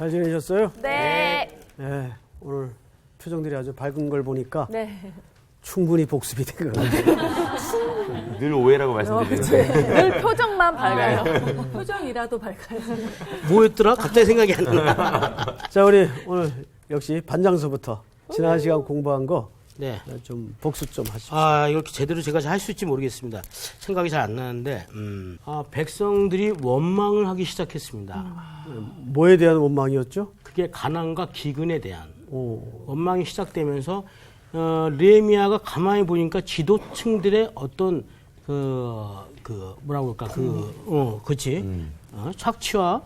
잘 지내셨어요? 네. 네. 오늘 표정들이 아주 밝은 걸 보니까 네. 충분히 복습이 된 것 같아요. 늘 오해라고 말씀드리는데. 늘 표정만 밝아요. 표정이라도 밝아요. 뭐였더라? 갑자기 생각이 안 나. 자, 우리 오늘 역시 반장서부터 지난 시간 공부한 거 네. 좀 복습 좀 하십시오. 이렇게 제대로 제가 할 수 있을지 모르겠습니다. 생각이 잘 안 나는데, 백성들이 원망을 하기 시작했습니다. 뭐에 대한 원망이었죠? 그게 가난과 기근에 대한 오. 원망이 시작되면서, 느헤미야가 가만히 보니까 지도층들의 어떤, 뭐라고 할까, 착취와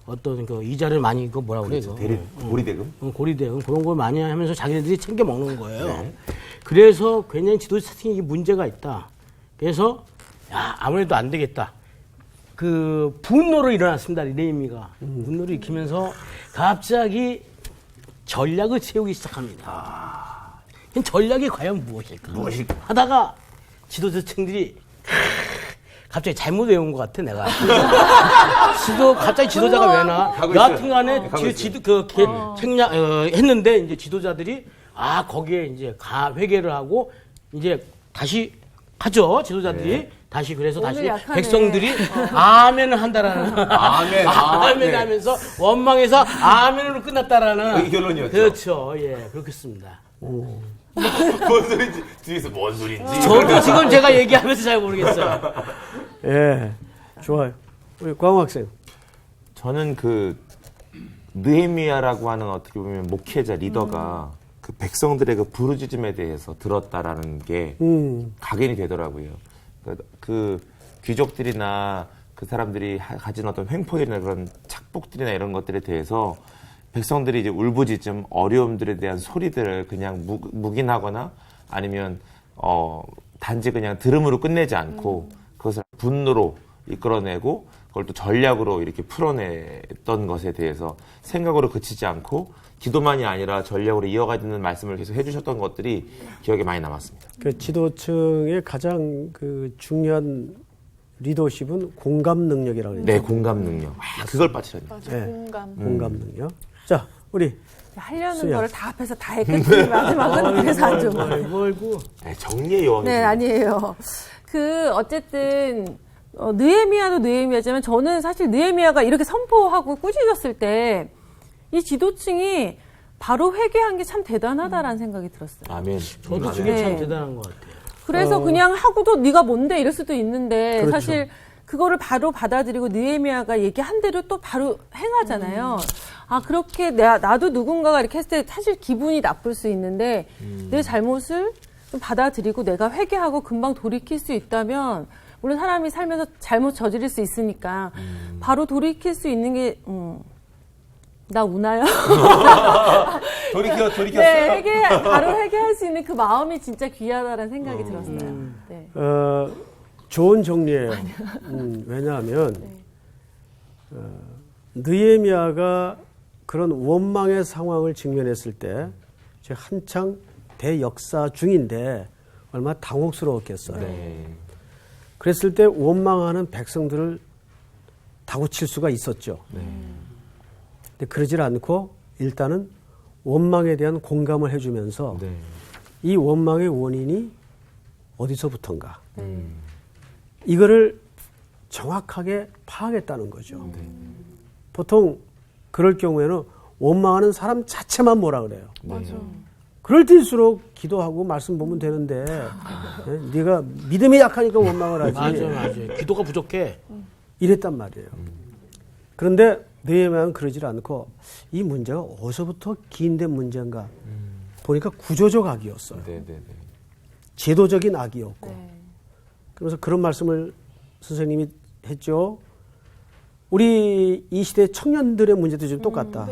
어떤 이자를 많이 뭐라고 그래, 이거. 고리대금. 고리대금 그런 걸 많이 하면서 자기네들이 챙겨 먹는 거예요. 네. 그래서 굉장히 지도자층이 문제가 있다. 그래서 아무래도 안 되겠다. 분노로 일어났습니다. 느헤미야가 분노를 일으키면서 갑자기 전략을 세우기 시작합니다. 전략이 과연 무엇일까? 하다가 지도자층들이 갑자기 잘못 외운 것 같아, 내가. 갑자기 지도자가 왜 나? 여하튼간에 했는데, 이제 지도자들이, 거기에 이제 회개를 하고, 이제 다시 하죠, 지도자들이. 네. 다시, 그래서 다시 약하네. 백성들이 아멘을 한다라는. 아멘 하면서 원망해서 아멘으로 끝났다라는. 이 결론이었죠. 그렇죠, 예, 그렇겠습니다. 뭔 소리인지, 뒤에서 뭔 소리인지. 저도 지금 제가 얘기하면서 잘 모르겠어요. 예, 좋아요. 우리 광호 학생. 저는 느헤미야라고 하는 어떻게 보면 목회자 리더가 그 백성들의 부르짖음에 대해서 들었다라는 게 각인이 되더라고요. 그 귀족들이나 그 사람들이 가진 어떤 횡포들이나 그런 착복들이나 이런 것들에 대해서 백성들이 이제 울부짖음, 어려움들에 대한 소리들을 그냥 묵인하거나 아니면 단지 그냥 들음으로 끝내지 않고 그것을 분노로 이끌어내고 그걸 또 전략으로 이렇게 풀어냈던 것에 대해서 생각으로 그치지 않고 기도만이 아니라 전략으로 이어가는 말씀을 계속 해주셨던 것들이 기억에 많이 남았습니다. 그 지도층의 가장 중요한 리더십은 공감 능력이라고 그러죠. 네, 공감 능력. 그걸 빠뜨렸네요. 맞아, 네. 공감. 능력. 자, 우리 하려는 수야. 거를 다 앞에서 다 했겠지. 마지막은 그래서 안 좋은 거예요. 네, 정리의 여왕이. 네, 아니에요. 어쨌든, 느헤미야도 느헤미야지만 저는 사실 느헤미야가 이렇게 선포하고 꾸짖었을 때 이 지도층이 바로 회개한 게 참 대단하다라는 생각이 들었어요. 아멘. 저도 아멘. 그게 참 네. 대단한 것 같아요. 그래서 그냥 하고도 네가 뭔데 이럴 수도 있는데 그렇죠. 사실 그거를 바로 받아들이고 느헤미야가 얘기한 대로 또 바로 행하잖아요. 그렇게 나도 누군가가 이렇게 했을 때 사실 기분이 나쁠 수 있는데 내 잘못을 좀 받아들이고 내가 회개하고 금방 돌이킬 수 있다면 물론 사람이 살면서 잘못 저지를 수 있으니까 바로 돌이킬 수 있는 게 나 우나요? 돌이켰어요? 네, 바로 회개할 수 있는 그 마음이 진짜 귀하다라는 생각이 들었어요. 네. 좋은 정리예요. 왜냐하면 느헤미야가 그런 원망의 상황을 직면했을 때 한창 대역사 중인데 얼마나 당혹스러웠겠어요. 네. 그랬을 때 원망하는 백성들을 다고칠 수가 있었죠. 근데 그러질 않고 일단은 원망에 대한 공감을 해주면서 네. 이 원망의 원인이 어디서부터인가 이거를 정확하게 파악했다는 거죠. 보통 그럴 경우에는 원망하는 사람 자체만 뭐라 그래요. 맞아. 그럴 때일수록 기도하고 말씀 보면 되는데 네가 믿음이 약하니까 원망을 하지. 맞아요. 기도가 부족해. 이랬단 말이에요. 그런데 느헤미야는 그러질 않고 이 문제가 어디서부터 기인된 문제인가 보니까 구조적 악이었어요. 네. 제도적인 악이었고. 네. 그래서 그런 말씀을 선생님이 했죠. 우리 이 시대 청년들의 문제도 좀 똑같다.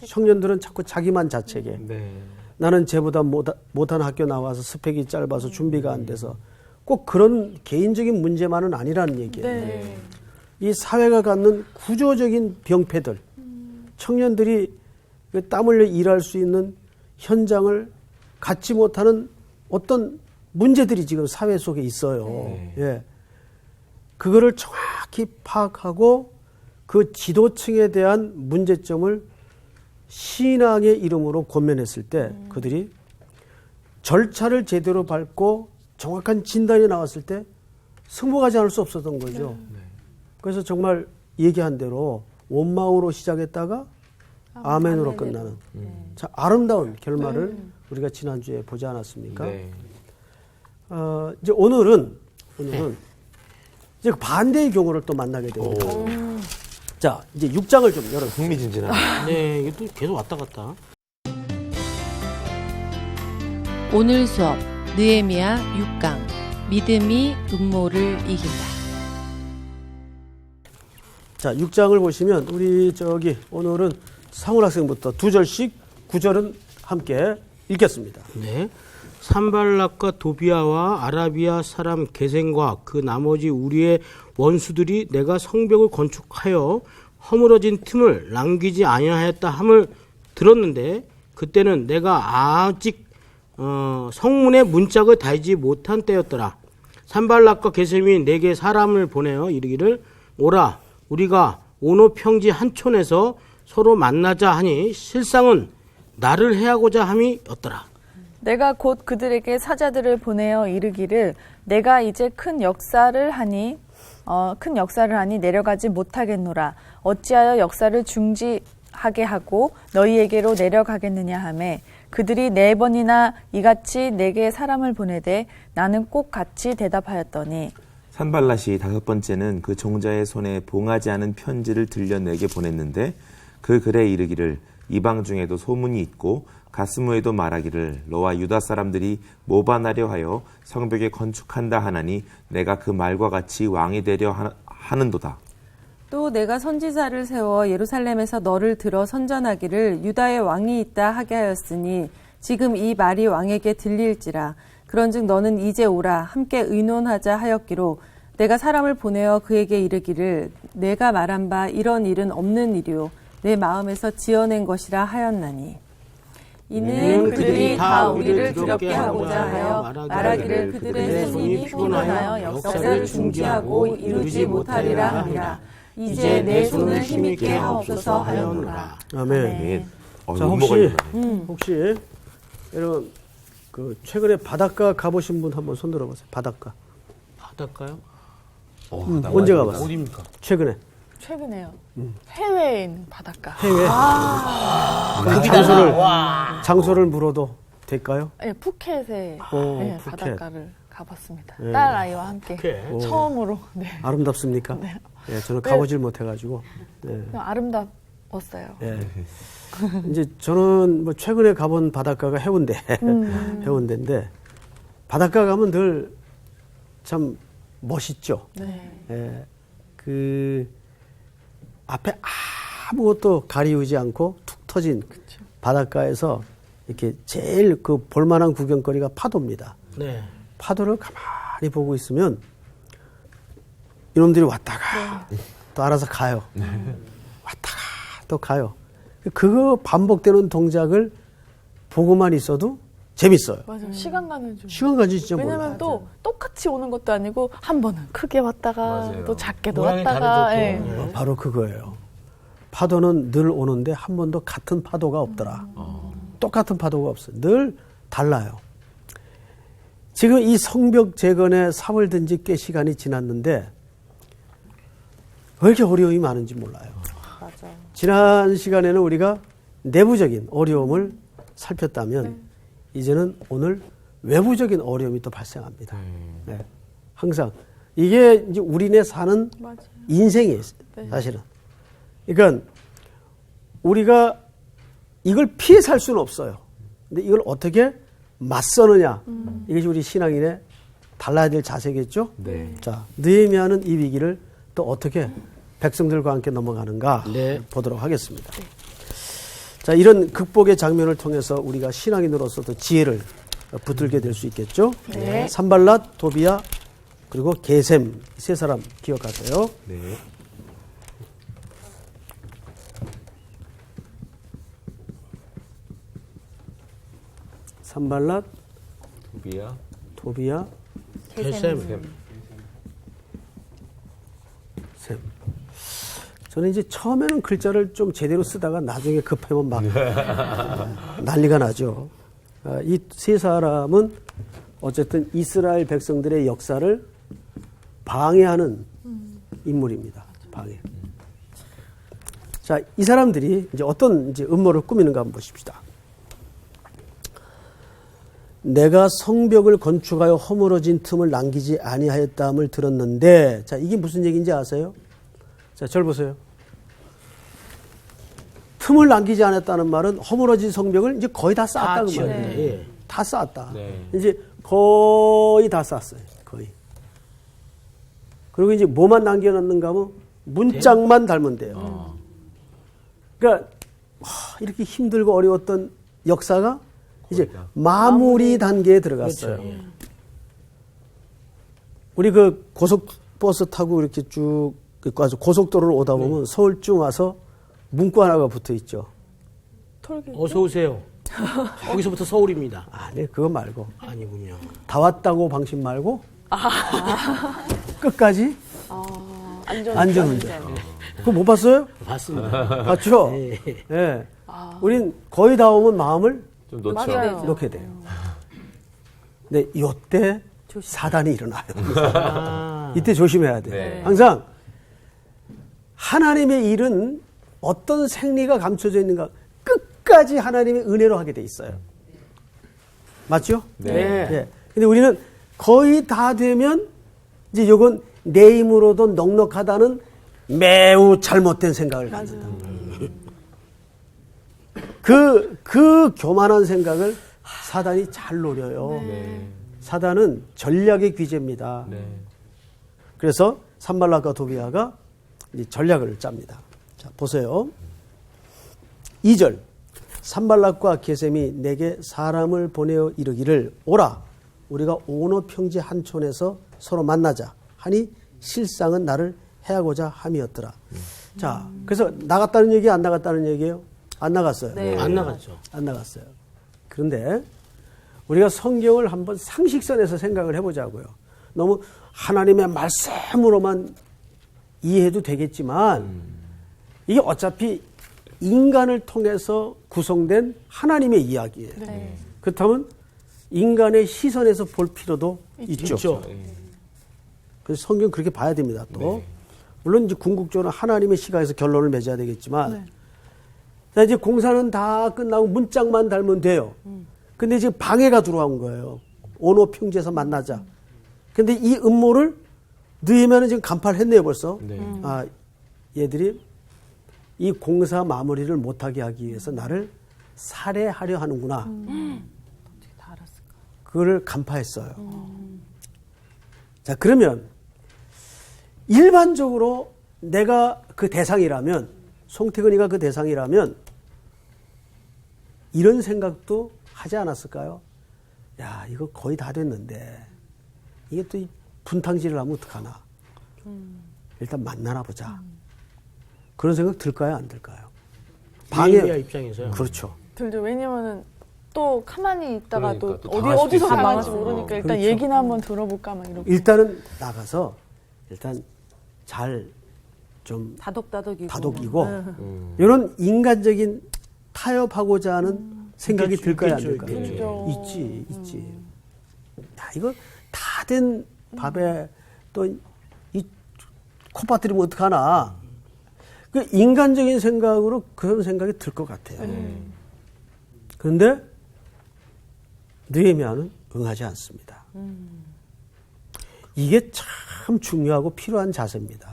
청년들은 자꾸 자기만 자책해. 네. 나는 쟤보다 못한 학교 나와서 스펙이 짧아서 준비가 안 돼서 꼭 그런 개인적인 문제만은 아니라는 얘기예요. 네. 이 사회가 갖는 구조적인 병폐들, 청년들이 땀 흘려 일할 수 있는 현장을 갖지 못하는 어떤 문제들이 지금 사회 속에 있어요. 예. 그거를 정확히 파악하고 그 지도층에 대한 문제점을 신앙의 이름으로 권면했을 때 그들이 절차를 제대로 밟고 정확한 진단이 나왔을 때 승복하지 않을 수 없었던 거죠. 그래서 정말 얘기한 대로 원망으로 시작했다가 아멘으로 끝나는 자, 아름다운 결말을 우리가 지난주에 보지 않았습니까? 네. 이제 오늘은 이제 반대의 경우를 또 만나게 됩니다. 자, 이제 6장을 좀 열어. 흥미진진하네. 네, 이게 또 계속 왔다 갔다. 오늘 수업 느헤미야 6강 믿음이 음모를 이긴다. 자, 6장을 보시면 우리 오늘은 상훈 학생부터 2절씩 9절은 함께 읽겠습니다. 네. 산발락과 도비아와 아라비아 사람 게셈과 그 나머지 우리의 원수들이 내가 성벽을 건축하여 허물어진 틈을 남기지 아니하였다 함을 들었는데 그때는 내가 아직 성문의 문짝을 달지 못한 때였더라. 산발락과 게셈이 내게 사람을 보내어 이르기를 오라 우리가 오노 평지 한촌에서 서로 만나자 하니 실상은 나를 해하고자 함이었더라. 내가 곧 그들에게 사자들을 보내어 이르기를 내가 이제 큰 역사를 하니 내려가지 못하겠노라. 어찌하여 역사를 중지하게 하고 너희에게로 내려가겠느냐 하매 그들이 4번이나 이같이 내게 사람을 보내되 나는 꼭 같이 대답하였더니 산발랏이 5번째는 그 종자의 손에 봉하지 않은 편지를 들려 내게 보냈는데 그 글에 이르기를 이방 중에도 소문이 있고 가스무에도 말하기를 너와 유다 사람들이 모반하려 하여 성벽에 건축한다 하나니 내가 그 말과 같이 왕이 되려 하는도다. 또 내가 선지자를 세워 예루살렘에서 너를 들어 선전하기를 유다의 왕이 있다 하게 하였으니 지금 이 말이 왕에게 들릴지라. 그런즉 너는 이제 오라 함께 의논하자 하였기로 내가 사람을 보내어 그에게 이르기를 내가 말한 바 이런 일은 없는 일이요 내 마음에서 지어낸 것이라 하였나니 이는 그들이 다 우리를 두렵게 하고자 하여 말하기를 그들의 손이 피곤하여 역사를 중지하고 이루지 못하리라 하니라. 이제 내 손을 힘있게 하옵소서 하였노라. 아멘. 자, 음모가 혹시 여러분 그 최근에 바닷가 가보신 분 한번 손 들어보세요. 바닷가. 바닷가요? 언제 가봤어요? 어디입니까? 최근에. 최근에요. 해외에 있는 바닷가. 해외. 장소를 물어도 될까요? 네, 푸켓에 푸켓. 바닷가를 가봤습니다. 네. 딸 아이와 함께 푸켓. 처음으로. 네. 아름답습니까? 네. 예, 저는 가보질 못해가지고. 예. 그냥 아름다웠어요. 예. 이제 저는 뭐 최근에 가본 바닷가가 해운대, 해운대인데 바닷가 가면 늘 참 멋있죠. 네. 예. 그 앞에 아무것도 가리우지 않고 툭 터진 바닷가에서 이렇게 제일 그 볼만한 구경거리가 파도입니다. 네. 파도를 가만히 보고 있으면 이놈들이 왔다가 또 알아서 가요. 왔다가 또 가요. 그거 반복되는 동작을 보고만 있어도 재밌어요. 맞아요. 시간 가는 줄. 시간 가지 진짜 몰라요. 왜냐면 또 똑같이 오는 것도 아니고 한 번은 크게 왔다가 또 작게 모양이 왔다가. 다르죠, 예. 또. 바로 그거예요. 파도는 늘 오는데 한 번도 같은 파도가 없더라. 똑같은 파도가 없어요. 늘 달라요. 지금 이 성벽 재건에 3월 든지 꽤 시간이 지났는데 왜 이렇게 어려움이 많은지 몰라요. 맞아. 지난 시간에는 우리가 내부적인 어려움을 살폈다면 이제는 오늘 외부적인 어려움이 또 발생합니다. 네. 항상 이게 이제 우리네 사는 맞아요. 인생이에요. 사실은. 그러니까 우리가 이걸 피해 살 수는 없어요. 근데 이걸 어떻게 맞서느냐. 이것이 우리 신앙인의 달라야 될 자세겠죠. 네. 자, 느헤미야는 이 위기를 또 어떻게 백성들과 함께 넘어가는가 네. 보도록 하겠습니다. 자, 이런 극복의 장면을 통해서 우리가 신앙인으로서도 지혜를 붙들게 될 수 있겠죠. 네. 산발랏, 도비야, 그리고 게셈 세 사람 기억하세요. 네. 산발랏, 도비야. 도비야, 게셈. 셈. 저는 이제 처음에는 글자를 좀 제대로 쓰다가 나중에 급하면 막 난리가 나죠. 이 세 사람은 어쨌든 이스라엘 백성들의 역사를 방해하는 인물입니다. 방해. 자, 이 사람들이 이제 어떤 이제 음모를 꾸미는가 한번 보십시다. 내가 성벽을 건축하여 허물어진 틈을 남기지 아니하였다함을 들었는데, 자, 이게 무슨 얘기인지 아세요? 자, 절 보세요. 틈을 남기지 않았다는 말은 허물어진 성벽을 이제 거의 다 쌓았다 그 말이에요. 네. 다 쌓았다. 네. 이제 거의 다 쌓았어요. 거의. 그리고 이제 뭐만 남겨놨는가 하면 문짝만 닮으면 돼요. 그러니까 이렇게 힘들고 어려웠던 역사가 이제 마무리 단계에 들어갔어요. 그렇죠. 예. 우리 그 고속버스 타고 이렇게 쭉 가서 고속도로를 오다 보면 서울쯤 와서 문구 하나가 붙어 있죠. 톨게이트. 어서 오세요. 거기서부터 서울입니다. 아니, 그거 말고. 아니군요. 다 왔다고 방식 말고. 끝까지 안전운전. 그거 못 봤어요? 봤습니다. 봤죠? 네. 예. 우린 거의 다 오면 마음을 좀 놓죠. 맞아요. 놓게 돼요. 근데 이때 사단이 일어나요. 아. 이때 조심해야 돼요. 네. 항상 하나님의 일은 어떤 생리가 감춰져 있는가 끝까지 하나님의 은혜로 하게 돼 있어요. 맞죠? 네. 예. 근데 우리는 거의 다 되면 이제 이건 내 힘으로도 넉넉하다는 매우 잘못된 생각을 갖는다. 그 교만한 생각을 사단이 잘 노려요. 네. 사단은 전략의 귀재입니다. 네. 그래서 산발락과 도비아가 이 전략을 짭니다. 자, 보세요. 2절. 산발락과 게셈이 내게 사람을 보내어 이르기를 오라 우리가 오노 평지 한 촌에서 서로 만나자 하니 실상은 나를 해하고자 함이었더라. 자, 그래서 나갔다는 얘기 안 나갔다는 얘기예요? 안 나갔어요. 네. 안 나갔죠. 안 나갔어요. 그런데 우리가 성경을 한번 상식선에서 생각을 해보자고요. 너무 하나님의 말씀으로만 이해해도 되겠지만 이게 어차피 인간을 통해서 구성된 하나님의 이야기예요. 네. 그렇다면 인간의 시선에서 볼 필요도 있죠. 있죠. 그래서 성경 그렇게 봐야 됩니다. 또 네. 물론 이제 궁극적으로 하나님의 시각에서 결론을 맺어야 되겠지만 네. 자, 이제 공사는 다 끝나고 문짝만 달면 돼요. 근데 지금 방해가 들어온 거예요. 오노 평지에서 만나자. 근데 이 음모를 느헤미야는 지금 간파를 했네요, 벌써. 네. 아, 얘들이 이 공사 마무리를 못하게 하기 위해서 나를 살해하려 하는구나. 다 알았을까? 그걸 간파했어요. 자, 그러면 일반적으로 내가 그 대상이라면, 송태근이가 그 대상이라면 이런 생각도 하지 않았을까요? 야, 이거 거의 다 됐는데 이게 또 분탕질을 하면 어떡하나. 일단 만나나 보자. 그런 생각 들까요? 안 들까요? 방해 입장에서요. 그렇죠. 들죠. 왜냐면은 또 가만히 있다가 그러니까 또 또 당할 수도 어디서 있어요. 당할지 모르니까 일단 그렇죠. 얘기나 한번 들어볼까 막 이러고. 일단은 나가서 일단 잘 좀 다독다독이고. 다독이고 음. 이런 인간적인 타협하고자 하는 생각이 들까요? 안 있겠죠, 들까요? 있겠죠. 있지. 야, 이거 다 된 밥에 또 이 콧바뜨리면 어떡하나. 그 인간적인 생각으로 그런 생각이 들 것 같아요. 그런데 느헤미야는 응하지 않습니다. 이게 참 중요하고 필요한 자세입니다.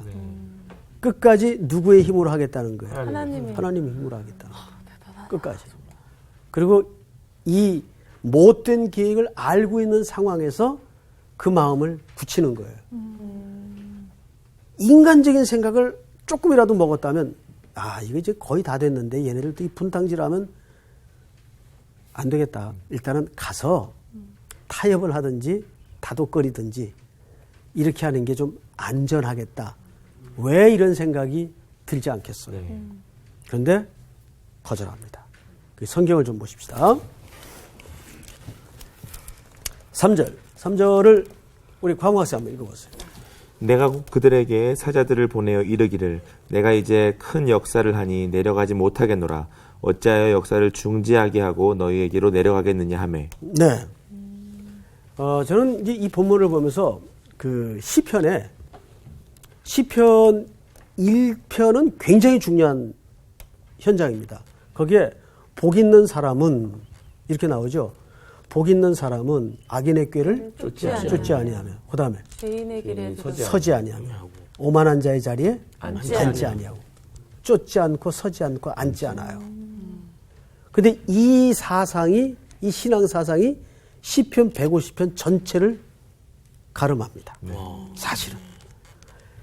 끝까지 누구의 힘으로 하겠다는 거예요? 하나님의 하나님의 힘으로 하겠다는 거예요. 끝까지. 그리고 이 못된 계획을 알고 있는 상황에서 그 마음을 굳히는 거예요. 인간적인 생각을 조금이라도 먹었다면 아, 이거 이제 거의 다 됐는데 얘네들 또 이 분탕질하면 안 되겠다. 일단은 가서 타협을 하든지 다독거리든지 이렇게 하는 게 좀 안전하겠다. 왜 이런 생각이 들지 않겠어요? 네. 그런데 거절합니다. 그 성경을 좀 보십시다. 3절. 3절을 우리 광화학생 한번 읽어보세요. 내가 그들에게 사자들을 보내어 이르기를 내가 이제 큰 역사를 하니 내려가지 못하겠노라. 어찌하여 역사를 중지하게 하고 너희에게로 내려가겠느냐 하매. 네. 저는 이제 이 본문을 보면서 그 시편 1편은 굉장히 중요한 현장입니다. 거기에 복 있는 사람은 이렇게 나오죠. 복 있는 사람은 악인의 꾀를 쫓지 아니하며, 그 다음에 죄인의 길에 서지 아니하며, 오만한 자의 자리에 앉지 아니하고, 쫓지 않고 서지 않고 앉지 않아요. 근데 이 신앙 사상이 시편 150편 전체를 가름합니다. 사실은.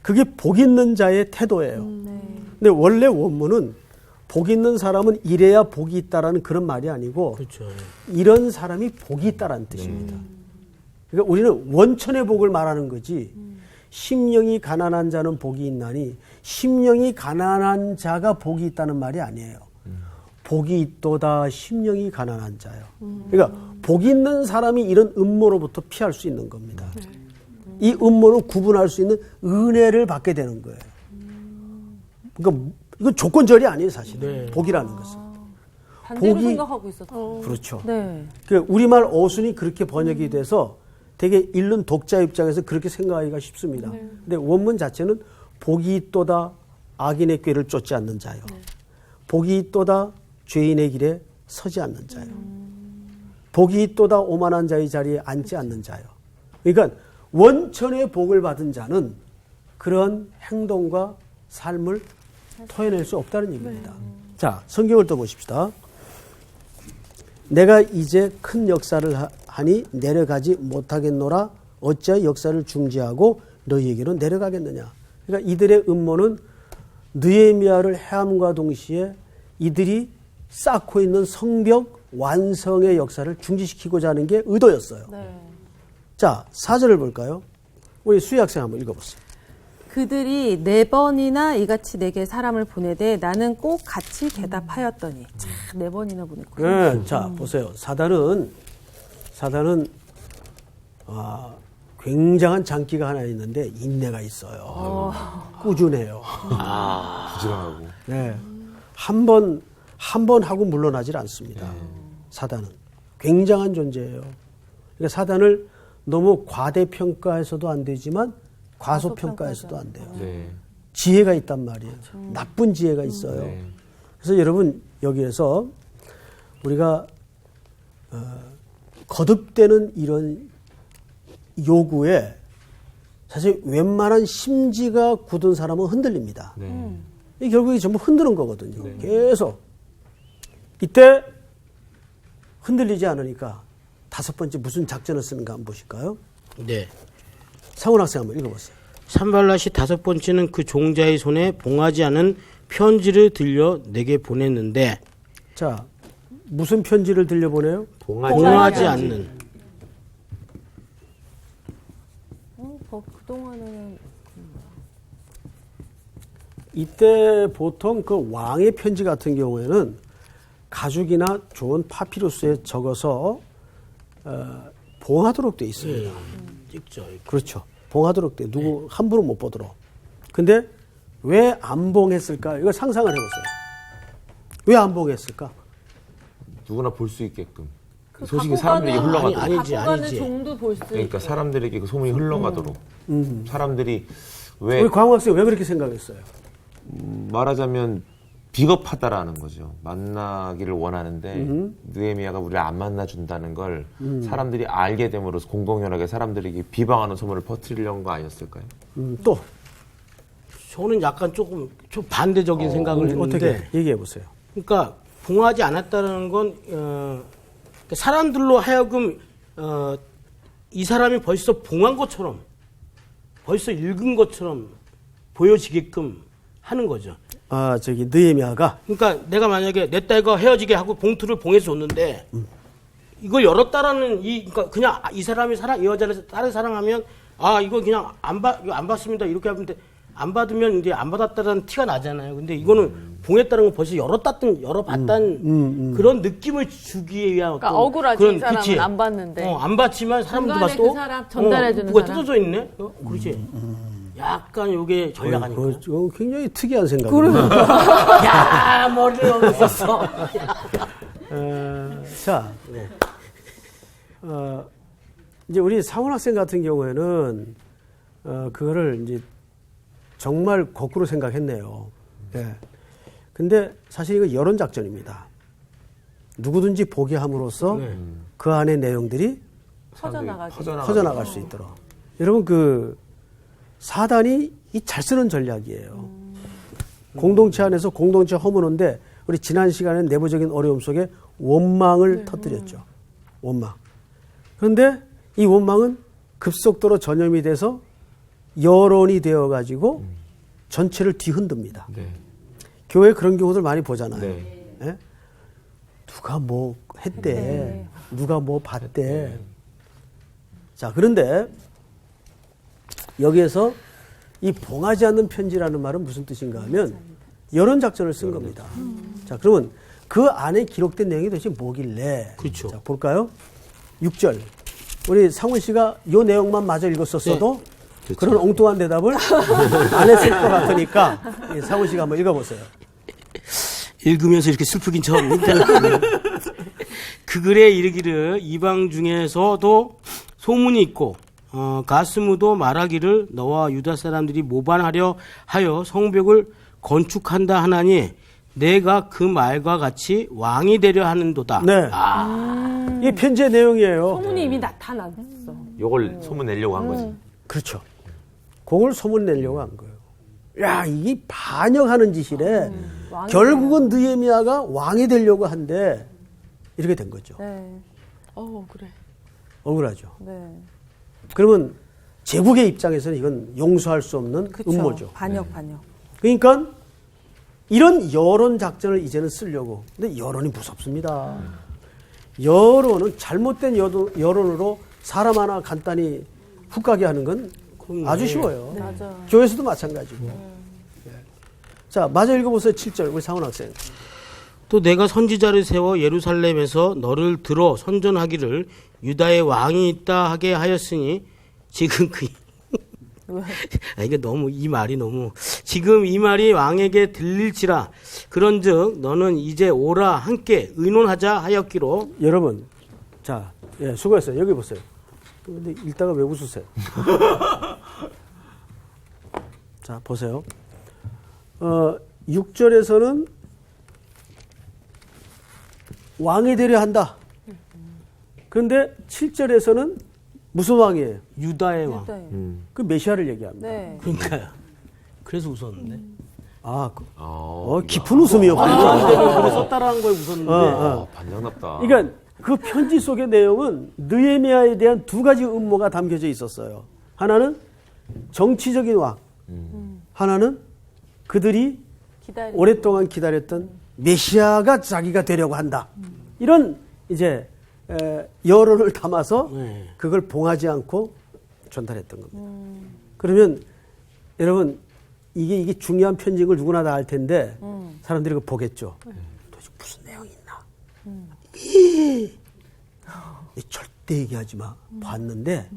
그게 복 있는 자의 태도예요. 근데 원래 원문은 복 있는 사람은 이래야 복이 있다라는 그런 말이 아니고 그렇죠. 이런 사람이 복이 있다라는 뜻입니다. 그러니까 우리는 원천의 복을 말하는 거지 심령이 가난한 자는 복이 있나니 심령이 가난한 자가 복이 있다는 말이 아니에요. 복이 있도다 심령이 가난한 자요. 그러니까 복 있는 사람이 이런 음모로부터 피할 수 있는 겁니다. 이 음모를 구분할 수 있는 은혜를 받게 되는 거예요. 그러니까 이건 조건절이 아니에요, 사실. 네. 복이라는 것은. 반대로 생각하고 있었죠. 그렇죠. 네. 그 우리말 어순이 그렇게 번역이 돼서 되게 읽는 독자 입장에서 그렇게 생각하기가 쉽습니다. 근데 원문 자체는 복이 있도다 악인의 꾀를 쫓지 않는 자요. 복이 있도다 죄인의 길에 서지 않는 자요. 복이 있도다 오만한 자의 자리에 앉지 않는 자요. 그러니까 원천의 복을 받은 자는 그런 행동과 삶을 토해낼 수 없다는 얘기입니다. 자, 성경을 또 보십시다. 내가 이제 큰 역사를 하니 내려가지 못하겠노라. 어찌하여 역사를 중지하고 너희에게로 내려가겠느냐. 그러니까 이들의 음모는 느헤미야를 해함과 동시에 이들이 쌓고 있는 성벽 완성의 역사를 중지시키고자 하는 게 의도였어요. 네. 자, 4절을 볼까요? 우리 수희 학생 한번 읽어보세요. 그들이 4번이나 이같이 내게 사람을 보내되 나는 꼭 같이 대답하였더니 참 4번이나 보냈거든요. 네, 자, 보세요. 사단은 굉장한 장기가 하나 있는데 인내가 있어요. 꾸준해요. 부지런하고. 네. 한 번 하고 물러나질 않습니다. 사단은. 굉장한 존재예요. 그러니까 사단을 너무 과대평가해서도 안 되지만 과소평가해서도 안 돼요. 네. 지혜가 있단 말이에요. 나쁜 지혜가 있어요. 네. 그래서 여러분 여기에서 우리가 거듭되는 이런 요구에 사실 웬만한 심지가 굳은 사람은 흔들립니다. 네. 이 결국에 전부 흔드는 거거든요. 계속. 이때 흔들리지 않으니까 5번째 무슨 작전을 쓰는가 한번 보실까요? 네. 상훈 학생 한번 읽어보세요. 산발랏이 5번째는 그 종자의 손에 봉하지 않은 편지를 들려 내게 보냈는데 자, 무슨 편지를 들려보내요? 봉하지 않는 그동안은 이때 보통 그 왕의 편지 같은 경우에는 가죽이나 좋은 파피루스에 적어서 봉하도록 돼 있습니다. 찍죠. 그렇죠. 봉하도록 돼. 누구 함부로 못 보도록. 근데 왜 안 봉했을까? 이거 상상을 해보세요. 왜 안 봉했을까? 누구나 볼 수 있게끔. 그 소식이 사람들에게 흘러가도록. 아니지. 갖고 가는 종도 볼 수 그러니까 있게. 사람들에게 그 소문이 흘러가도록. 사람들이 왜 우리 광우 학생 왜 그렇게 생각했어요? 말하자면 비겁하다라는 거죠. 만나기를 원하는데 느헤미야가 우리를 안 만나준다는 걸 사람들이 알게 됨으로써 공공연하게 사람들에게 비방하는 소문을 퍼뜨리려는 거 아니었을까요? 또 저는 약간 조금 좀 반대적인 생각을 했는데 어떻게 얘기해 보세요. 그러니까 봉하지 않았다는 건 사람들로 하여금 이 사람이 벌써 봉한 것처럼 벌써 읽은 것처럼 보여지게끔 하는 거죠. 아, 저기 느헤미야가 그러니까 내가 만약에 내 딸과 헤어지게 하고 봉투를 봉해서 줬는데 이걸 열었다라는 그러니까 그냥 이 사람이 이 여자를 딸을 사랑하면 이거 그냥 이거 안 받습니다 이렇게 하는데 안 받으면 이제 안 받았다는 티가 나잖아요. 근데 이거는 봉했다는 건 벌써 열어봤다는 그런 느낌을 주기 위한 그러니까 어떤 억울하지 그런, 이 사람은 그치? 안 봤는데. 안 받지만 사람도 중간에 봤어. 그 사람 전달해주는 뭐가 사람. 뜯어져 있네. 그렇지. 약간 요게 전략 아닌가요? 그거 굉장히 특이한 생각이에요. 야, 머리를 너무 썼어. 자, 네. 이제 우리 상훈 학생 같은 경우에는 그거를 이제 정말 거꾸로 생각했네요. 예. 근데 사실 이거 여론 작전입니다. 누구든지 보게 함으로써 네. 그 안의 내용들이 퍼져나갈 수 있도록. 여러분 그 사단이 이 잘 쓰는 전략이에요. 공동체 안에서 공동체 허무는데 우리 지난 시간에 내부적인 어려움 속에 원망을 터뜨렸죠. 원망. 그런데 이 원망은 급속도로 전염이 돼서 여론이 되어가지고 전체를 뒤흔듭니다. 네. 교회 그런 경우들 많이 보잖아요. 네. 예? 누가 뭐 했대. 누가 뭐 봤대. 자, 그런데 여기에서 이 봉하지 않는 편지라는 말은 무슨 뜻인가 하면 여론 작전을 쓴 겁니다. 자, 그러면 그 안에 기록된 내용이 도대체 뭐길래? 그렇죠. 자, 볼까요? 6절. 우리 상훈 씨가 이 내용만 마저 읽었었어도 그런 엉뚱한 대답을 안 했을 것 같으니까 상훈 씨가 한번 읽어보세요. 읽으면서 이렇게 슬프긴 처음입니다. 그 글에 이르기를 이방 중에서도 소문이 있고 가스무도 말하기를 너와 유다 사람들이 모반하려 하여 성벽을 건축한다 하나니 내가 그 말과 같이 왕이 되려 하는도다. 네. 이게 편지의 내용이에요. 소문이 이미 나타났어. 요걸 소문 내려고 한 거지. 그렇죠. 그걸 소문 내려고 한 거예요. 야, 이게 반역하는 짓이래. 결국은 느헤미야가 왕이 되려고 한데 이렇게 된 거죠. 네. 그래. 억울하죠. 네. 그러면 제국의 입장에서는 이건 용서할 수 없는 그쵸. 음모죠. 반역. 그러니까 이런 여론 작전을 이제는 쓰려고. 근데 여론이 무섭습니다. 여론은 잘못된 여론으로 사람 하나 간단히 훅 가게 하는 건 아주 쉬워요. 맞아. 교회에서도 마찬가지고. 예. 자, 마저 읽어보세요. 7절. 우리 상훈 학생. 또 내가 선지자를 세워 예루살렘에서 너를 들어 선전하기를 유다의 왕이 있다 하게 하였으니 지금 이게 너무 이 말이 너무 지금 이 말이 왕에게 들릴지라 그런즉 너는 이제 오라 함께 의논하자 하였기로. 여러분, 자, 예, 수고했어요. 여기 보세요. 근데 읽다가 왜 웃으세요? 자, 보세요. 6절에서는 왕이 되려 한다. 그런데 7절에서는 무슨 왕이에요? 유다의 왕. 그 메시아를 얘기합니다. 네. 그러니까요. 그래서 웃었는데. 아, 깊은 웃음이었군요. 그래 썼다라는 거에 웃었는데. 반장답다. 그러니까 그 편지 속의 내용은 느헤미야에 대한 두 가지 음모가 담겨져 있었어요. 하나는 정치적인 왕, 하나는 그들이 오랫동안 기다렸던 메시아가 자기가 되려고 한다. 이런 이제 여론을 담아서 그걸 봉하지 않고 전달했던 겁니다. 그러면 여러분 이게 중요한 편지인 걸 누구나 다 알 텐데 사람들이 그거 보겠죠. 도대체 무슨 내용이 있나? 절대 얘기하지 마. 봤는데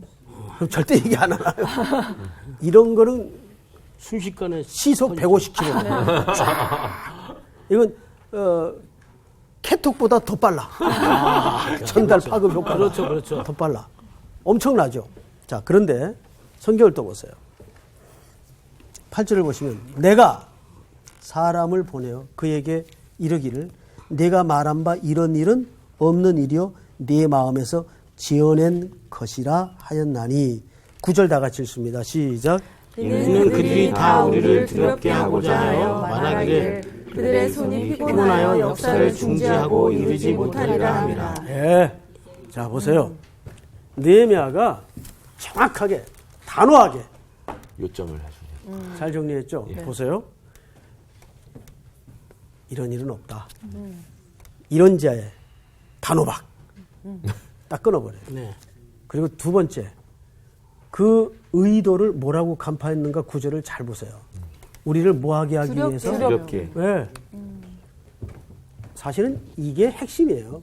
그럼 절대 얘기 안 하나요? 이런 거는 순식간에 시속 150km. 이건 캐톡보다 더 빨라. 전달 파급 효과가 그렇죠. 더 빨라. 엄청나죠. 자, 그런데 성경을 또 보세요. 8절을 보시면 내가 사람을 보내어 그에게 이르기를 내가 말한 바 이런 일은 없는 일이요 네 마음에서 지어낸 것이라 하였나니. 9절 다 같이 읽습니다. 시작. 이는 그들이 다 우리를 두렵게 하고자 하여 말하기를 그들의 손이 피곤하여 역사를 중지하고 이루지 못하리라 함이라. 예. 자, 보세요. 느헤미야가 정확하게 단호하게 요점을 해주네요. 잘 정리했죠. 보세요. 이런 일은 없다. 이런 자의 단호박 딱 끊어버려요. 네. 그리고 두 번째, 그 의도를 뭐라고 간파했는가 구절을 잘 보세요. 우리를 뭐하게 하기 위해서? 두렵게. 네. 사실은 이게 핵심이에요.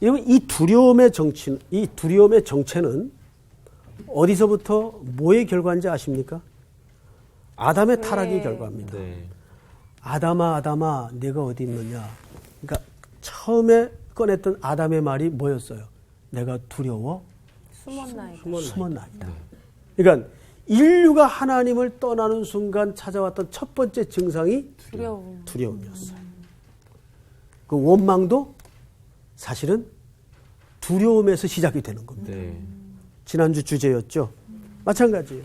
여러분, 이 두려움의 정체는 어디서부터 뭐의 결과인지 아십니까? 아담의 타락의 결과입니다. 네. 아담아 아담아 내가 어디 있느냐. 그러니까 처음에 꺼냈던 아담의 말이 뭐였어요? 내가 두려워 숨었나이다. 그러니까 인류가 하나님을 떠나는 순간 찾아왔던 첫 번째 증상이 두려움이었어요. 그 원망도 사실은 두려움에서 시작이 되는 겁니다. 네. 지난주 주제였죠. 마찬가지예요.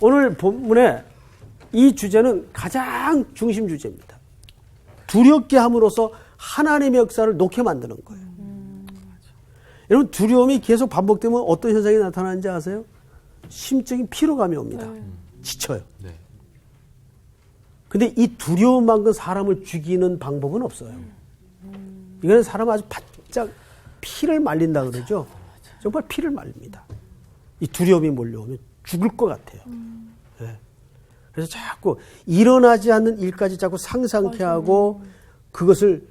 오늘 본문에 이 주제는 가장 중심 주제입니다. 두렵게 함으로써 하나님의 역사를 놓게 만드는 거예요. 여러분 두려움이 계속 반복되면 어떤 현상이 나타나는지 아세요? 심적인 피로감이 옵니다. 지쳐요. 네. 근데 이 두려움만큼 사람을 죽이는 방법은 없어요. 이거는 사람 아주 바짝 피를 말린다 그러죠. 정말 피를 말립니다. 이 두려움이 몰려오면 죽을 것 같아요. 네. 그래서 자꾸 일어나지 않는 일까지 자꾸 상상케 하고 그것을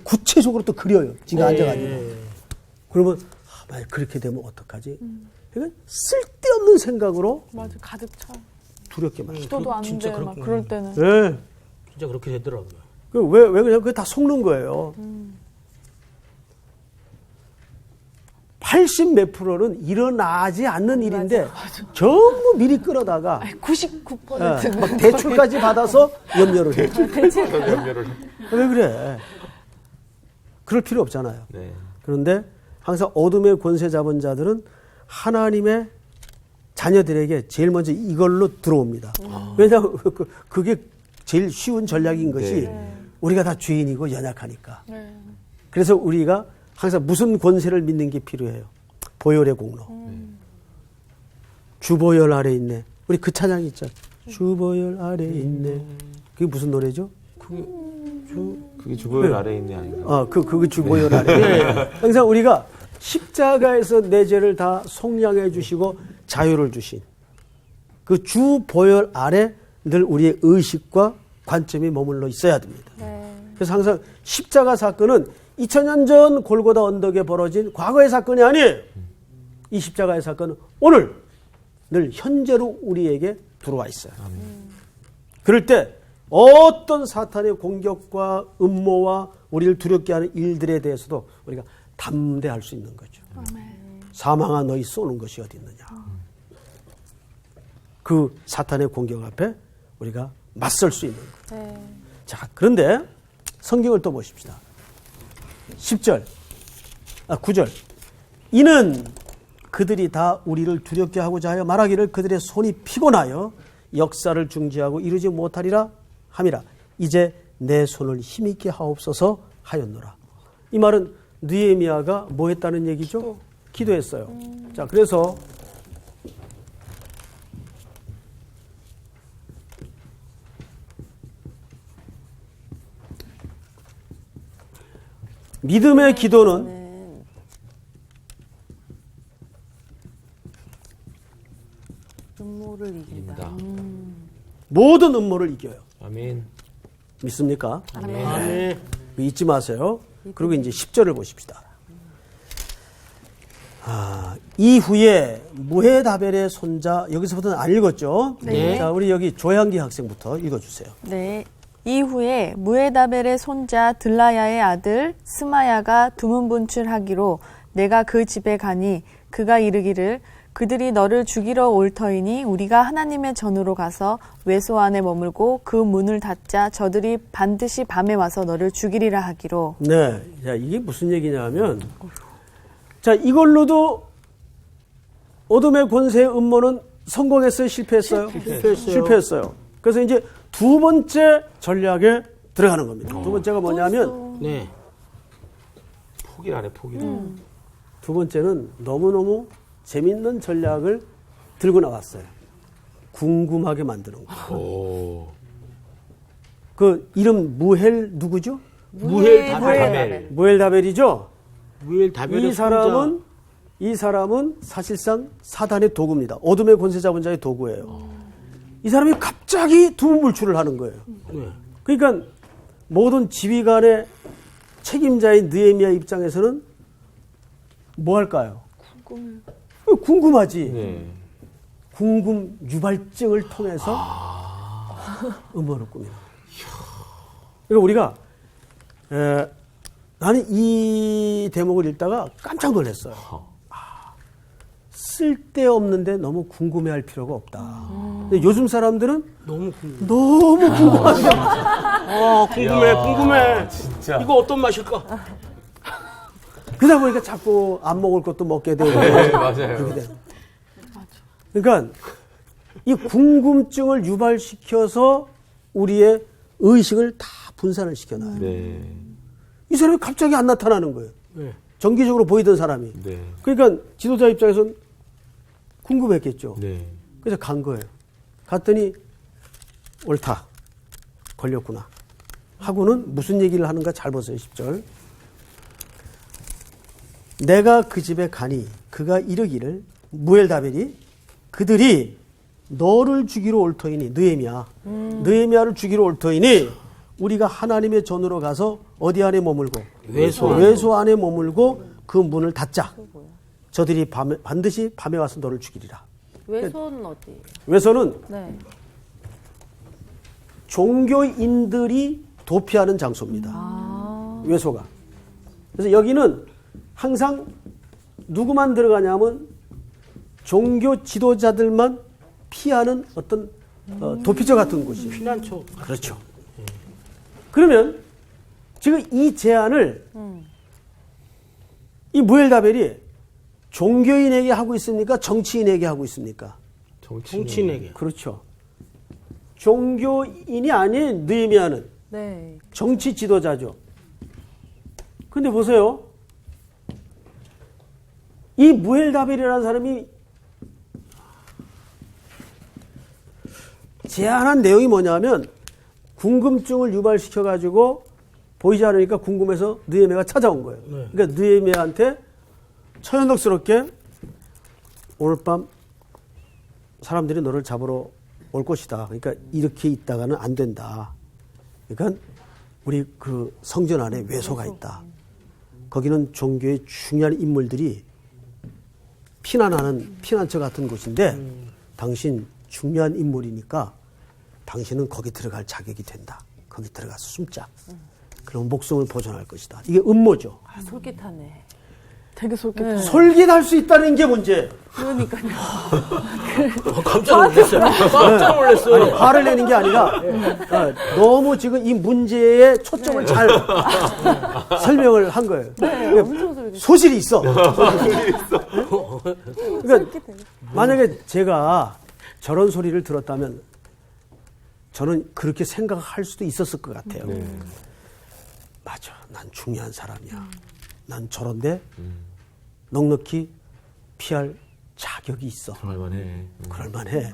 구체적으로 또 그려요. 지가 앉아가지고. 그러면 만약 그렇게 되면 어떡하지? 그러니까 쓸데없는 생각으로 맞아, 가득 차. 두렵게 만들어요. 기도도 안 진짜 돼. 막 그렇구나. 그럴 때는. 네. 진짜 그렇게 되더라고요. 왜 그냥 그게 다 속는 거예요. 80 몇 프로는 일어나지 않는 일인데 전부 미리 끌어다가 99%는. 막 대출까지 받아서 염려를 해요. 염려를. 왜 그래? 그럴 필요 없잖아요. 네. 그런데 항상 어둠의 권세 잡은 자들은 하나님의 자녀들에게 제일 먼저 이걸로 들어옵니다. 왜냐하면 그게 제일 쉬운 전략인 것이 우리가 다 죄인이고 연약하니까. 그래서 우리가 항상 무슨 권세를 믿는 게 필요해요? 보혈의 공로. 주보혈 아래 있네. 우리 그 찬양 있죠. 주보혈 아래 있네. 그게 무슨 노래죠? 그게 주보혈 아래에 있는 게 아닌가? 그게 주보혈 아래. 항상 우리가 십자가에서 내 죄를 다 속량해 주시고 자유를 주신 그 주보혈 아래 늘 우리의 의식과 관점이 머물러 있어야 됩니다. 그래서 항상 십자가 사건은 2000년 전 골고다 언덕에 벌어진 과거의 사건이 아니에요. 이 십자가의 사건은 오늘 늘 현재로 우리에게 들어와 있어요. 그럴 때 어떤 사탄의 공격과 음모와 우리를 두렵게 하는 일들에 대해서도 우리가 담대할 수 있는 거죠. 사망아 너희 쏘는 것이 어디 있느냐. 그 사탄의 공격 앞에 우리가 맞설 수 있는 거죠. 자, 그런데 성경을 또 보십시다. 9절. 이는 그들이 다 우리를 두렵게 하고자 하여 말하기를 그들의 손이 피곤하여 역사를 중지하고 이루지 못하리라 함이라. 이제 내 손을 힘있게 하옵소서 하였노라. 이 말은 느헤미야가 뭐 했다는 얘기죠? 기도했어요. 자, 그래서 믿음의 기도는 음모를 이긴다. 모든 음모를 이겨요. 아멘. 믿습니까? 아멘. 잊지 마세요. 그리고 이제 10절을 보십시다. 이후에 무헤다벨의 손자, 여기서부터는 안 읽었죠? 네. 자, 우리 여기 조향기 학생부터 읽어주세요. 네. 이후에 무에다벨의 손자 들라야의 아들 스마야가 두문분출하기로 내가 그 집에 가니 그가 이르기를 그들이 너를 죽이러 올 터이니 우리가 하나님의 전으로 가서 외소 안에 머물고 그 문을 닫자 저들이 반드시 밤에 와서 너를 죽이리라 하기로. 네. 자, 이게 무슨 얘기냐면, 자, 이걸로도 어둠의 권세의 음모는 성공했어요? 실패했어요? 실패했어요. 그래서 이제 두 번째 전략에 들어가는 겁니다. 두 번째가 뭐냐면, 네. 포기를 안 해, 포기를. 두 번째는 너무너무 재밌는 전략을 들고 나왔어요. 궁금하게 만드는 거. 오. 그 이름 무헬 누구죠? 무헬다벨. 무헬다벨이죠? 무엘다벨의 이 사람은 사실상 사단의 도구입니다. 어둠의 권세 잡은 자의 도구예요. 이 사람이 갑자기 두문불출을 하는 거예요. 네. 그러니까 모든 지휘관의 책임자인 느헤미야 입장에서는 뭐 할까요? 궁금하지. 네. 궁금 유발증을 통해서 음모를 꾸미는. 그러니까 우리가 나는 이 대목을 읽다가 깜짝 놀랐어요. 쓸데없는데 너무 궁금해할 필요가 없다. 근데 요즘 사람들은 너무 궁금해. 너무 궁금하죠. 궁금해. 진짜. 이거 어떤 맛일까? 그러다 보니까 자꾸 안 먹을 것도 먹게 되고. 네, 맞아요. 그렇게 돼요. 그러니까 이 궁금증을 유발시켜서 우리의 의식을 다 분산을 시켜놔요. 네. 이 사람이 갑자기 안 나타나는 거예요. 네. 정기적으로 보이던 사람이. 네. 그러니까 지도자 입장에서는 궁금했겠죠. 네. 그래서 간 거예요. 갔더니 옳다. 걸렸구나. 하고는 무슨 얘기를 하는가 잘 보세요. 10절. 내가 그 집에 가니 그가 이르기를 무엘다벨이 그들이 너를 죽이러 올 터이니 느헤미야를 죽이러 올 터이니 우리가 하나님의 전으로 가서 어디 안에 머물고 외소 안에 머물고 그 문을 닫자. 저들이 반드시 밤에 와서 너를 죽이리라. 외소는 어디? 외소는 네. 종교인들이 도피하는 장소입니다. 외소가. 그래서 여기는 항상 누구만 들어가냐면 종교 지도자들만 피하는 어떤 도피처 같은 곳이에요. 피난처. 그렇죠. 그러면 지금 이 제안을 이 무엘다벨이 종교인에게 하고 있습니까? 정치인에게 하고 있습니까? 정치인에게. 그렇죠. 종교인이 아닌 느헤미야는 네. 정치 지도자죠. 근데 보세요. 이 무엘다벨이라는 사람이 제안한 내용이 뭐냐면 궁금증을 유발시켜가지고 보이지 않으니까 궁금해서 느헤미야가 찾아온 거예요. 네. 그러니까 느헤미야한테 천연덕스럽게 오늘 밤 사람들이 너를 잡으러 올 것이다. 그러니까 이렇게 있다가는 안 된다. 그러니까 우리 그 성전 안에 외소가 있다. 거기는 종교의 중요한 인물들이 피난하는 피난처 같은 곳인데 당신 중요한 인물이니까 당신은 거기 들어갈 자격이 된다. 거기 들어가서 숨자. 그럼 목숨을 보존할 것이다. 이게 음모죠. 아, 솔깃하네. 되게 솔깃해. 솔깃할 수 있다는 게 문제예요. 그러니까요. 깜짝 놀랐어요. 깜짝 놀랐어요. 아니, 화를 내는 게 아니라 너무 지금 이 문제에 초점을 잘 설명을 한 거예요. 네, 엄청 솔깃해. 소질이 있어. 그러니까 만약에 제가 저런 소리를 들었다면 저는 그렇게 생각할 수도 있었을 것 같아요. 맞아, 난 중요한 사람이야. 난 저런데 넉넉히 피할 자격이 있어. 그럴만해.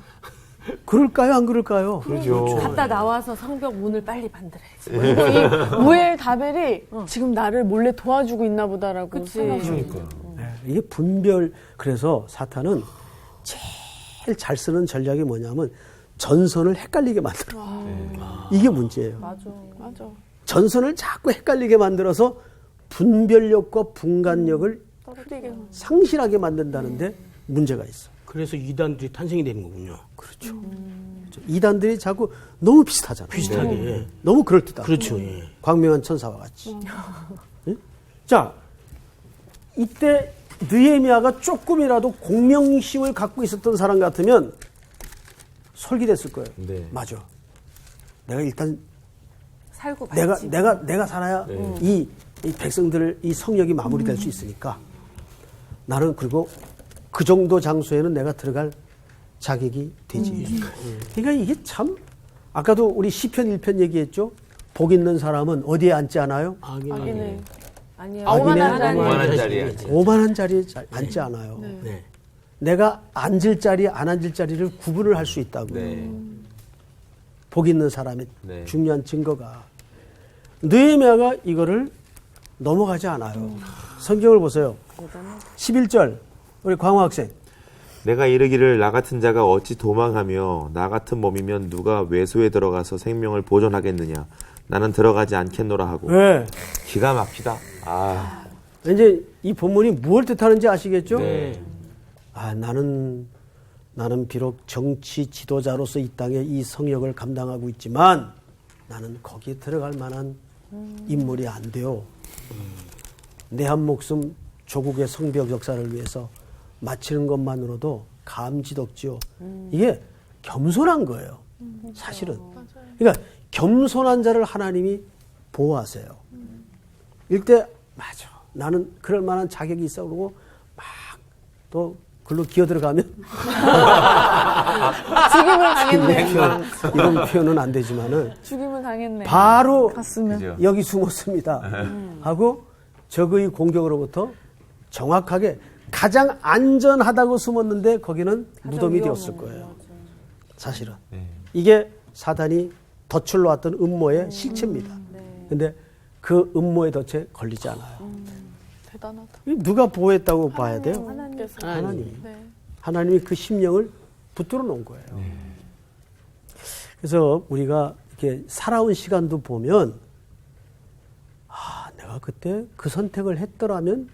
그럴까요? 안 그럴까요? 그렇죠. 갔다 나와서 성벽 문을 빨리 만들어야지. 그리고 이 무엘 다벨이 지금 나를 몰래 도와주고 있나 보다라고 그치. 생각해요. 네, 이게 분별. 그래서 사탄은 제일 잘 쓰는 전략이 뭐냐면 전선을 헷갈리게 만들어. 이게 문제예요. 맞아. 맞아. 전선을 자꾸 헷갈리게 만들어서 분별력과 분간력을 흐리게. 상실하게 만든다는데 문제가 있어. 그래서 이단들이 탄생이 되는 거군요. 그렇죠. 이단들이 자꾸 너무 비슷하잖아요. 비슷하게. 너무 그럴듯하고. 그렇죠. 예. 광명한 천사와 같이. 예? 자, 이때 느헤미야가 조금이라도 공명심을 갖고 있었던 사람 같으면 솔깃했을 거예요. 네. 맞아. 내가 일단 살고 봐야지. 내가 살아야 이 백성들 이 성역이 마무리될 수 있으니까 나는 그리고 그 정도 장소에는 내가 들어갈 자격이 되지. 그러니까 이게 참 아까도 우리 시편 1편 얘기했죠. 복 있는 사람은 어디에 앉지 않아요? 아기네. 아니요. 오만한 자리. 오만한 자리에 오만한 자리에 앉지 않아요. 네. 내가 앉을 자리 안 앉을 자리를 구분을 할 수 있다고. 네. 복 있는 사람의 네. 중요한 증거가. 느헤미야가 이거를 넘어가지 않아요. 성경을 보세요. 11절 우리 광호 학생. 내가 이르기를 나 같은 자가 어찌 도망하며 나 같은 몸이면 누가 외소에 들어가서 생명을 보존하겠느냐. 나는 들어가지 않겠노라 하고. 네. 기가 막히다. 아. 이제 이 본문이 무엇을 뜻하는지 아시겠죠? 네. 나는 비록 정치 지도자로서 이 땅에 이 성역을 감당하고 있지만 나는 거기에 들어갈 만한 인물이 안 돼요. 내 한 목숨 조국의 성벽 역사를 위해서 바치는 것만으로도 감지덕지요. 이게 겸손한 거예요. 사실은. 그러니까 겸손한 자를 하나님이 보호하세요. 일대 맞아. 나는 그럴 만한 자격이 있어 그러고 막 또 글로 기어 들어가면 죽임을 당했네. 이런 표현은 안 되지만은 죽임을 당했네. 바로 갔으면. 그죠. 여기 숨었습니다. 하고 적의 공격으로부터 정확하게 가장 안전하다고 숨었는데 거기는 무덤이 되었을 거예요. 사실은. 이게 사단이 덫을놓았던 음모의 실체입니다. 근데 그 음모의 덫에 걸리지 않아요. 대단하다. 누가 보호했다고 봐야 돼요? 하나님께서. 하나님이. 네. 하나님이 그 심령을 붙들어 놓은 거예요. 그래서 우리가 이렇게 살아온 시간도 보면 내가 그때 그 선택을 했더라면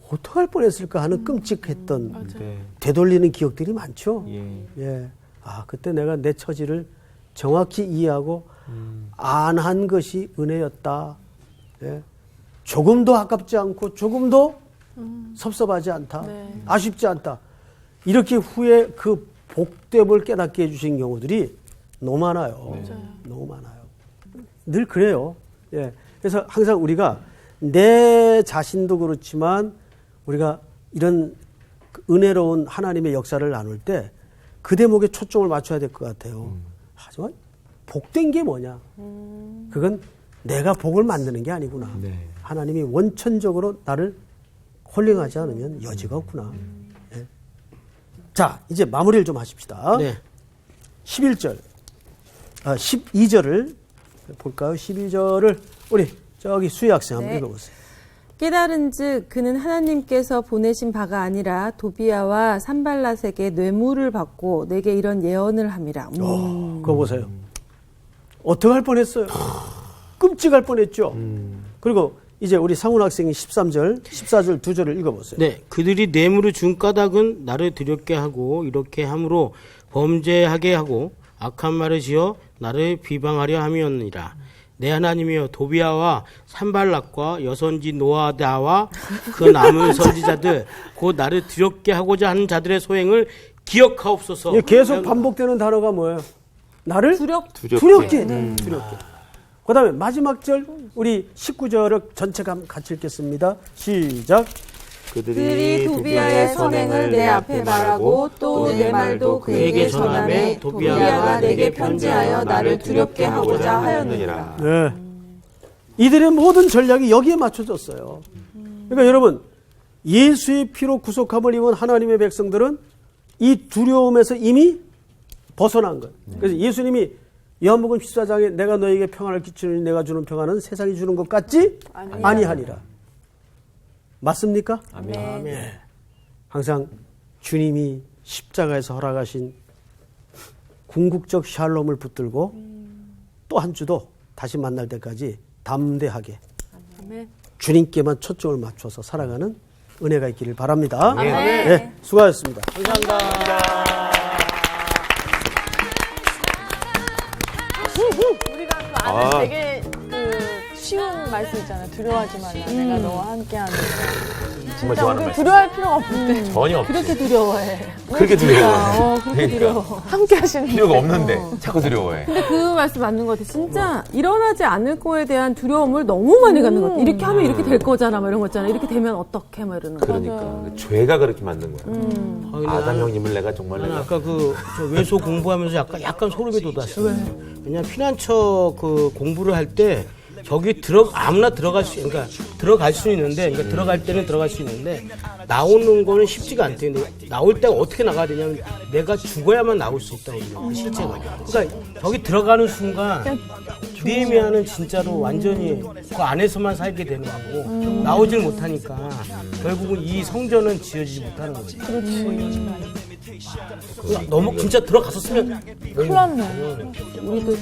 어떡할 뻔했을까 하는 끔찍했던 되돌리는 기억들이 많죠. 예. 그때 내가 내 처지를 정확히 이해하고 안한 것이 은혜였다. 예. 조금도 아깝지 않고 조금도 섭섭하지 않다. 네. 아쉽지 않다. 이렇게 후에 그 복됨을 깨닫게 해주신 경우들이 너무 많아요. 너무 많아요. 늘 그래요. 예. 그래서 항상 우리가 내 자신도 그렇지만 우리가 이런 은혜로운 하나님의 역사를 나눌 때 그 대목에 초점을 맞춰야 될 것 같아요. 하지만 복된 게 뭐냐? 그건 내가 복을 만드는 게 아니구나. 하나님이 원천적으로 나를 홀링하지 않으면 여지가 없구나. 예. 자, 이제 마무리를 좀 하십시다. 네. 12절을 볼까요? 12절을 우리 저기 수희 학생 한번 읽어보세요. 깨달은즉 그는 하나님께서 보내신 바가 아니라 도비아와 산발랏에게 뇌물을 받고 내게 이런 예언을 함이라. 그거 보세요. 어떻게 할 뻔했어요? 끔찍할 뻔했죠. 그리고 이제 우리 상훈 학생이 13절, 14절 두 절을 읽어보세요. 네, 그들이 뇌물을 준 까닭은 나를 두렵게 하고 이렇게 함으로 범죄하게 하고 악한 말을 지어 나를 비방하려 함이었느니라. 내 하나님이여 도비아와 산발락과 여선지 노아다와 그 남은 선지자들 곧 나를 두렵게 하고자 하는 자들의 소행을 기억하옵소서. 이게 계속 반복되는 단어가 뭐예요? 나를 두렵게. 두렵게. 두렵게. 그 다음에 마지막 절 우리 19절을 전체 같이 읽겠습니다. 시작. 그들이 도비아의 선행을 내 앞에 말하고 또 내 말도 그에게 전하매 도비아가 내게 편지하여 나를 두렵게 하고자 하였느니라. 네. 이들의 모든 전략이 여기에 맞춰졌어요. 그러니까 여러분 예수의 피로 구속함을 입은 하나님의 백성들은 이 두려움에서 이미 벗어난 거예요. 그래서 예수님이 요한복음 14장에 내가 너에게 평안을 끼치느니 내가 주는 평안은 세상이 주는 것 같지 아니하니라. 맞습니까? 아멘. 네. 항상 주님이 십자가에서 허락하신 궁극적 샬롬을 붙들고 또 한 주도 다시 만날 때까지 담대하게 주님께만 초점을 맞춰서 살아가는 은혜가 있기를 바랍니다. 네, 수고하셨습니다. 우리가 그 안에 되게 쉬운 말씀 있잖아요. 두려워하지 말라. 내가 너와 함께하는 거. 정말 진짜 좋아하는 우리 말씀. 두려워할 필요가 없는데. 전혀 없지. 그렇게 두려워해. 그렇게 두려워해. 그렇게 두려워. 함께 하시는 필요가 없는데 자꾸 두려워해. 근데 그 말씀 맞는 것 같아. 진짜 일어나지 않을 거에 대한 두려움을 너무 많이 갖는 것 같아. 이렇게 하면 이렇게 될 거잖아. 막 이런 거 있잖아. 이렇게 되면 어떡해. 막 이러는 거. 그러니까 죄가 그렇게 만든 거야. 아담 형님을 내가 정말 나는 내가 아까 저 외소 공부하면서 약간 소름이 돋았어요. 왜냐면 피난처 그 공부를 할 때 저기 아무나 들어갈 수 있는데, 그러니까 들어갈 때는 들어갈 수 있는데 나오는 거는 쉽지가 않대요. 근데 나올 때가 어떻게 나가야 되냐면 내가 죽어야만 나올 수 있다고 실제가. 그러니까 저기 들어가는 순간 느헤미야는 진짜로 완전히 그 안에서만 살게 되는 거고 나오질 못하니까 결국은 이 성전은 지어지지 못하는 거지. 그렇지. 너무 진짜 들어갔었으면 큰일 났네. 우리도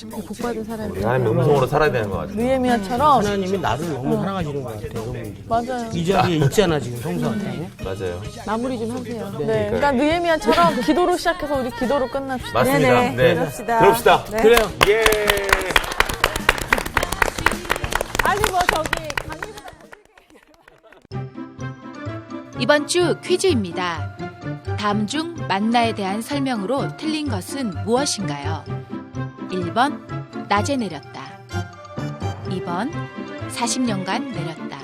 복받은 사람이. 하나님의 음성으로 살아야 되는 것 같아요. 느헤미야처럼 하나님이 나를 너무 사랑하시는 것 같아요. 여러분들이. 맞아요. 이 자리에 있잖아 지금 성수한테. 맞아요. 마무리 좀 하세요. 네, 그러니까 느헤미야처럼 기도로 시작해서 우리 기도로 끝납시다. 맞습니다. 네네, 네. 그럽시다. 그럽시다. 네. 그래요. 예. 아니 뭐 저기 이번 주 퀴즈입니다. 다음 중 만나에 대한 설명으로 틀린 것은 무엇인가요? 1번 낮에 내렸다. 2번 40년간 내렸다.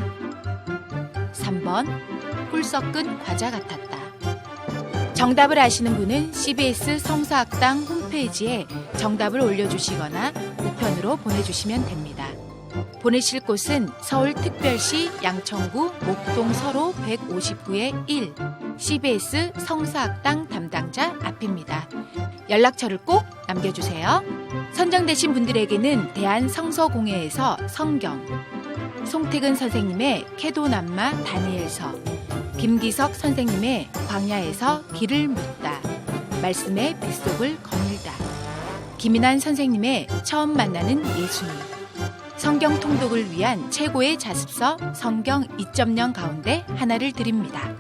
3번 꿀 섞은 과자 같았다. 정답을 아시는 분은 CBS 성서학당 홈페이지에 정답을 올려주시거나 우편으로 보내주시면 됩니다. 보내실 곳은 서울특별시 양천구 목동 서로 159의 1 CBS 성서학당 담당자 앞입니다. 연락처를 꼭 남겨주세요. 선정되신 분들에게는 대한성서공회에서 성경, 송태근 선생님의 캐도남마 다니엘서, 김기석 선생님의 광야에서 길을 묻다, 말씀의 빗속을 거닐다, 김인환 선생님의 처음 만나는 예수님, 성경 통독을 위한 최고의 자습서 성경 2.0 가운데 하나를 드립니다.